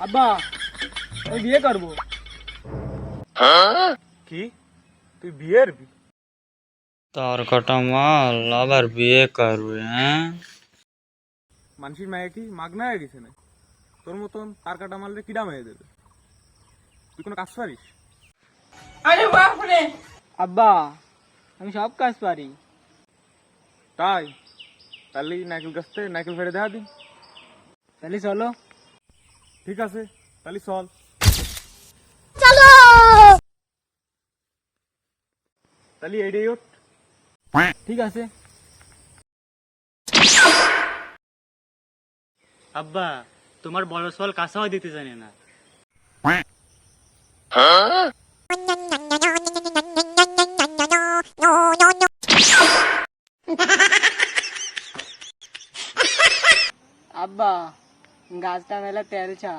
আব্বা আমি বিয়ে করবো। কি তুই বিয়ের তোর কটা মাল আবার বিয়ে করবে? হ্যাঁ, মানুষের মায়ে কি মাগনা হয়ে গেছে না? তোর মতন তার কাটা মারলে কিডা মেয়ে দেবে? তুই কোনো কাজ পারিস? আব্বা আমি সব কাজ পারি। তাই তাহলে নাইকেল গাছ থেকে নাইকেল ফেড়ে দেখা দিন। তাহলে চলো। ঠিক আছে তাহলে চল। তাহলে এইটাই ওঠ। ঠিক আছে। আব্বা তোমার বড় সোয়াল কাঁচাও দিতে জানে না। আব্বা গাছটা মেলা তেলছা।